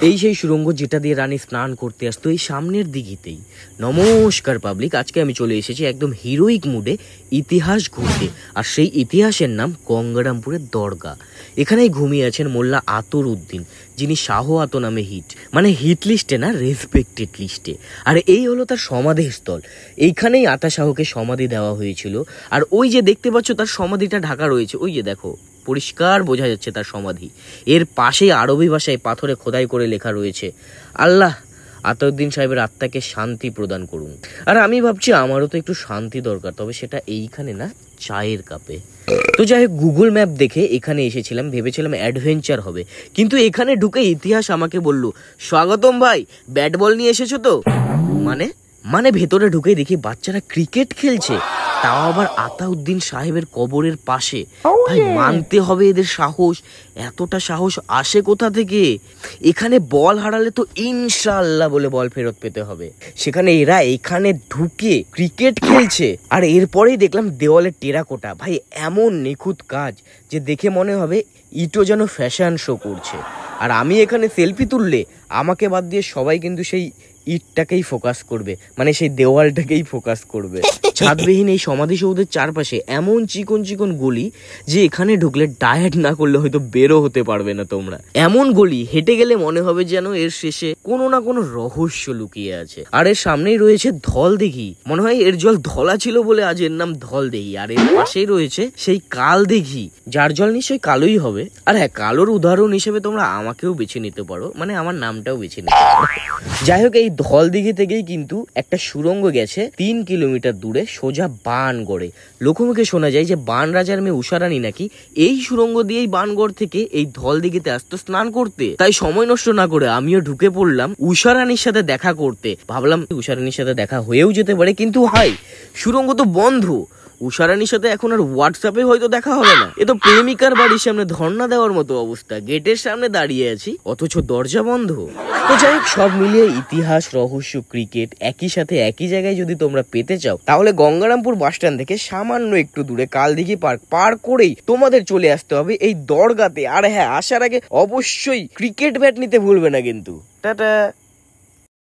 এই সেই সুড়ঙ্গ যেটা দিয়ে রানী স্নান করতে আসতো এই সামনের দিঘিতেই। নমস্কার পাবলিক, আজকে আমি চলে এসেছি একদম হিরোইক মুডে ইতিহাস ঘুরতে। আর সেই ইতিহাসের নাম গঙ্গারামপুরের দরগা। এখানেই ঘুমিয়ে আছেন মোল্লা আতর উদ্দিন, যিনি শাহ আতো নামে হিট, মানে হিট লিস্টে না, রেসপেক্টেড লিস্টে। আর এই হলো তার সমাধিস্থল। এইখানেই আতা শাহকে সমাধি দেওয়া হয়েছিল। আর ওই যে দেখতে পাচ্ছ তার সমাধিটা ঢাকা রয়েছে, ওই যে দেখো পরিষ্কার বোঝা যাচ্ছে তার সমাধি। এর পাশেই আরবি ভাষায় পাথরে খোদাই করে লেখা রয়েছে, আল্লাহ আতাউদ্দিন সাহেবের আত্মাকে শান্তি প্রদান করুন। আর আমি ভাবছি আমারও তো একটু শান্তি দরকার, তবে সেটা এইখানে না, চায়ের কাপে। তো যাই হোক, গুগল ম্যাপ দেখে এখানে এসেছিলাম, ভেবেছিলাম অ্যাডভেঞ্চার হবে, কিন্তু এখানে ঢুকে ইতিহাস আমাকে বলল, স্বাগতম ভাই, ব্যাট বল নিয়ে এসেছো তো? মানে ভেতরে ঢুকে দেখি বাচ্চারা ক্রিকেট খেলছে, তাও আবার আতাউদ্দিন সাহেবের কবরের পাশে। ভাই মানতে হবে এদের সাহস, এতটা সাহস আসে কোথা থেকে? এখানে বল হারালে তো ইনশাআল্লাহ বলে বল ফেরত পেতে হবে, সেখানে এরা এখানে ঢুকে ক্রিকেট খেলছে। আর এরপরেই দেখলাম দেওয়ালের টেরাকোটা, ভাই এমন নিখুঁত কাজ যে দেখে মনে হবে ইটো যেন ফ্যাশন শো করছে। আর আমি এখানে সেলফি তুললে আমাকে বাদ দিয়ে সবাই কিন্তু সেই ইটটাকেই ফোকাস করবে, মানে সেই দেওয়ালটাকেই ফোকাস করবে। ছাদবিহীন এই সমাধিসৌধের চারপাশে এমন চিকন চিকন গলি যে এখানে ঢুকলে ডায়েট না করলে হয়তো বেরো হতে পারবে না তোমরা। এমন গলি হেঁটে গেলে মনে হবে যেন এর শেষে কোনো না কোনো রহস্য লুকিয়ে আছে। আর এর সামনেই রয়েছে ধল দিঘি, মনে হয় এর জল ধলা ছিল বলে আজ এর নাম ধল দিঘি। আর এর পাশেই রয়েছে সেই কাল দিঘি, যার জল নিশ্চয়ই কালোই হবে। আর হ্যাঁ, কালোর উদাহরণ হিসেবে তোমরা আমাকেও বেছে নিতে পারো, মানে আমার নামটাও বেছে নিতে পারো। যাই হোক, এই ধল দিঘি থেকেই কিন্তু একটা সুড়ঙ্গ গেছে 3 কিলোমিটার দূরে সোজা বানগড়ে। লোকমুখে শোনা যায় যে বান রাজার মেয়ে উষারানী নাকি এই সুড়ঙ্গ দিয়েই বানগড় থেকে এই ধল দিঘিতে আসতো স্নান করতে। তাই সময় নষ্ট না করে আমিও ঢুকে পড়লাম উষারানীর সাথে দেখা করতে। ভাবলাম উষারানীর সাথে দেখা হয়েও যেতে পারে, কিন্তু হাই, সুড়ঙ্গ তো বন্ধ। উষারানীর সাথে এখন আর হোয়াটসঅ্যাপে হয়তো দেখা হবে না। এ তো প্রেমিকার বাড়ির সামনে ধর্ণা দেওয়ার মতো অবস্থা, গেটের সামনে দাঁড়িয়ে আছি অথচ দরজা বন্ধ। তো যাই হোক, সব মিলিয়ে ইতিহাস, রহস্য, ক্রিকেট একই সাথে একই জায়গায় যদি তোমরা পেতে চাও, তাহলে গঙ্গারামপুর বাস স্ট্যান্ড থেকে সামান্য একটু দূরে কালদিঘি পার্ক পার করেই তোমাদের চলে আসতে হবে এই দরগাতে। আর হ্যাঁ, আসার আগে অবশ্যই ক্রিকেট ব্যাট নিতে ভুলবে না কিন্তু। টাটা।